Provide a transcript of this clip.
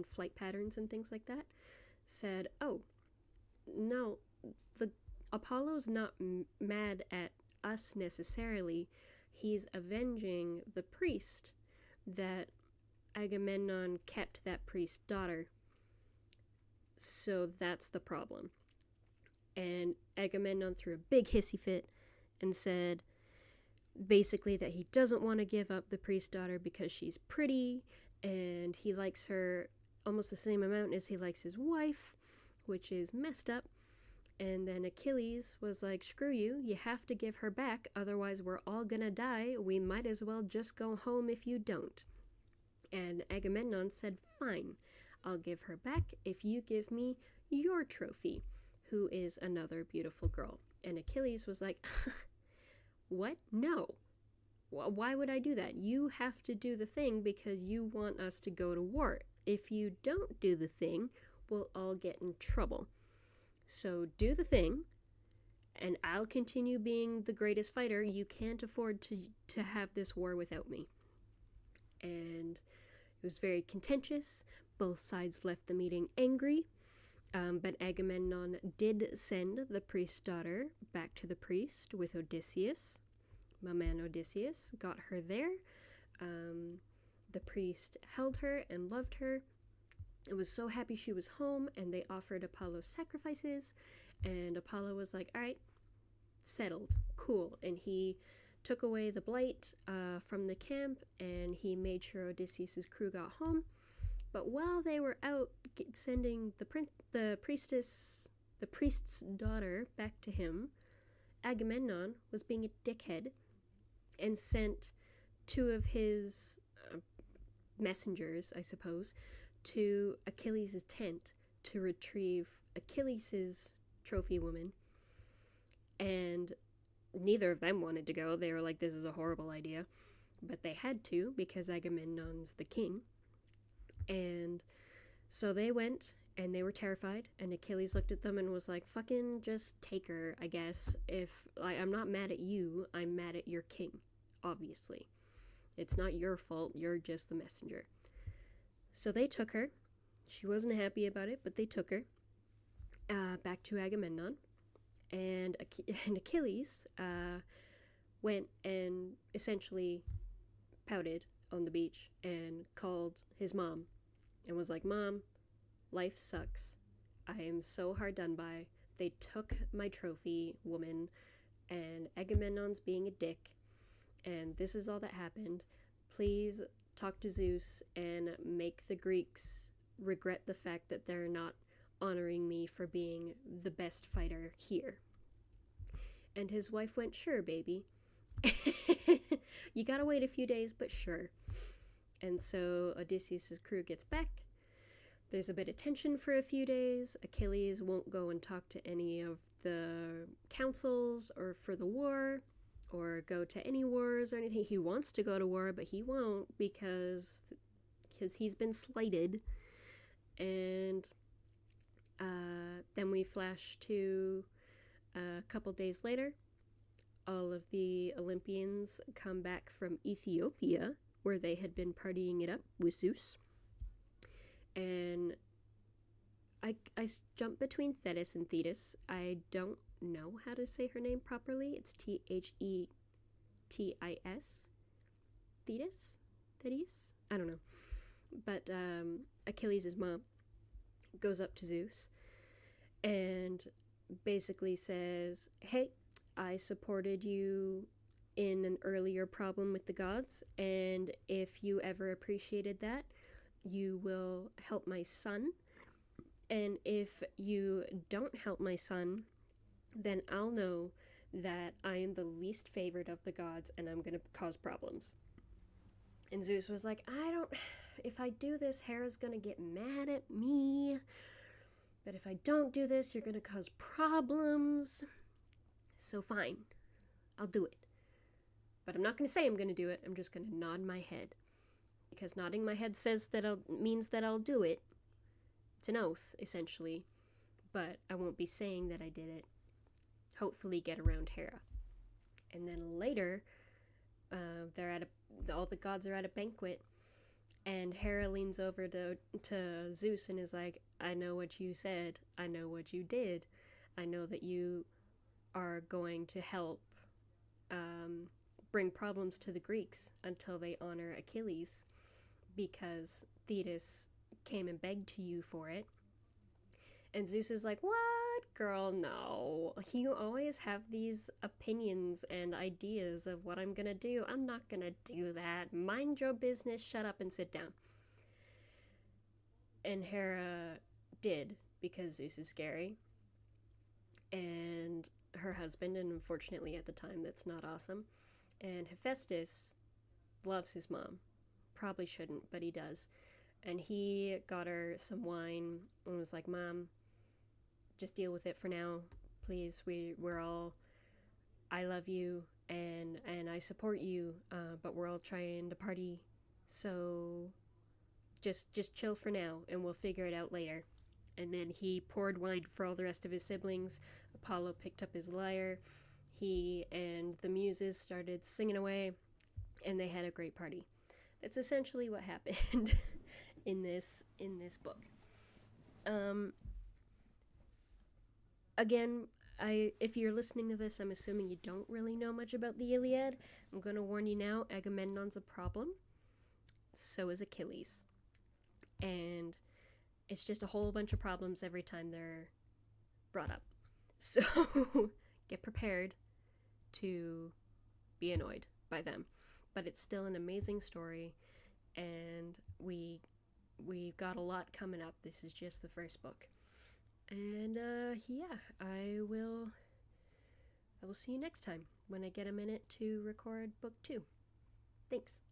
and flight patterns and things like that, said, oh, no, the Apollo's not mad at us necessarily. He's avenging the priest that Agamemnon kept that priest's daughter. So that's the problem. And Agamemnon threw a big hissy fit and said basically that he doesn't want to give up the priest's daughter because she's pretty and he likes her almost the same amount as he likes his wife, which is messed up. And then Achilles was like, screw you, you have to give her back, otherwise we're all gonna die. We might as well just go home if you don't. And Agamemnon said, fine, I'll give her back if you give me your trophy, who is another beautiful girl. And Achilles was like, what? No. Why would I do that? You have to do the thing because you want us to go to war. If you don't do the thing, we'll all get in trouble. So do the thing, and I'll continue being the greatest fighter. You can't afford to have this war without me. And it was very contentious. Both sides left the meeting angry. But Agamemnon did send the priest's daughter back to the priest with Odysseus. My man Odysseus got her there. The priest held her and loved her. I was so happy she was home, and they offered Apollo sacrifices, and Apollo was like, all right, settled, cool. And he took away the blight from the camp, and he made sure Odysseus' crew got home. But while they were out sending the priest's daughter back to him, Agamemnon was being a dickhead and sent two of his messengers, I suppose, to Achilles' tent to retrieve Achilles' trophy woman. And neither of them wanted to go. They were like, this is a horrible idea. But they had to because Agamemnon's the king. And so they went, and they were terrified, and Achilles looked at them and was like, fucking just take her, I guess. If I'm not mad at you, I'm mad at your king, obviously. It's not your fault, you're just the messenger. So they took her. She wasn't happy about it, but they took her back to Agamemnon. And Achilles went and essentially pouted on the beach and called his mom and was like, Mom, life sucks. I am so hard done by. They took my trophy woman, and Agamemnon's being a dick, and this is all that happened. Please talk to Zeus and make the Greeks regret the fact that they're not honoring me for being the best fighter here. And his wife went, sure, baby. You gotta wait a few days, but sure. And so Odysseus' crew gets back. There's a bit of tension for a few days. Achilles won't go and talk to any of the councils or for the war or go to any wars or anything. He wants to go to war, but he won't because he's been slighted. And then we flash to a couple days later. All of the Olympians come back from Ethiopia, where they had been partying it up with Zeus. And I jump between Thetis and Thetis. I don't know how to say her name properly. It's Thetis. Thetis? I don't know. But Achilles' mom goes up to Zeus and basically says, hey, I supported you in an earlier problem with the gods, and if you ever appreciated that, you will help my son. And if you don't help my son, then I'll know that I am the least favored of the gods and I'm going to cause problems. And Zeus was like, if I do this, Hera's going to get mad at me. But if I don't do this, you're going to cause problems. So fine, I'll do it. But I'm not going to say I'm going to do it. I'm just going to nod my head. Because nodding my head means that I'll do it. It's an oath, essentially. But I won't be saying that I did it. Hopefully get around Hera. And then later, all the gods are at a banquet. And Hera leans over to Zeus and is like, I know what you said. I know what you did. I know that you are going to help bring problems to the Greeks until they honor Achilles, because Thetis came and begged to you for it. And Zeus is like, what? Girl, no. You always have these opinions and ideas of what I'm gonna do. I'm not gonna do that. Mind your business, shut up and sit down. And Hera did, because Zeus is scary. And her husband, and unfortunately at the time that's not awesome. And Hephaestus loves his mom. Probably shouldn't, but he does. And he got her some wine and was like, Mom, just deal with it for now. Please, we're all, I love you and I support you, but we're all trying to party. So just chill for now and we'll figure it out later. And then he poured wine for all the rest of his siblings. Apollo picked up his lyre. He and the muses started singing away, and they had a great party. That's essentially what happened in this book. Again, if you're listening to this, I'm assuming you don't really know much about the Iliad. I'm going to warn you now, Agamemnon's a problem. So is Achilles. And it's just a whole bunch of problems every time they're brought up. So get prepared to be annoyed by them. But it's still an amazing story, and we've got a lot coming up. This is just the first book. And yeah, I will see you next time when I get a minute to record book 2. Thanks.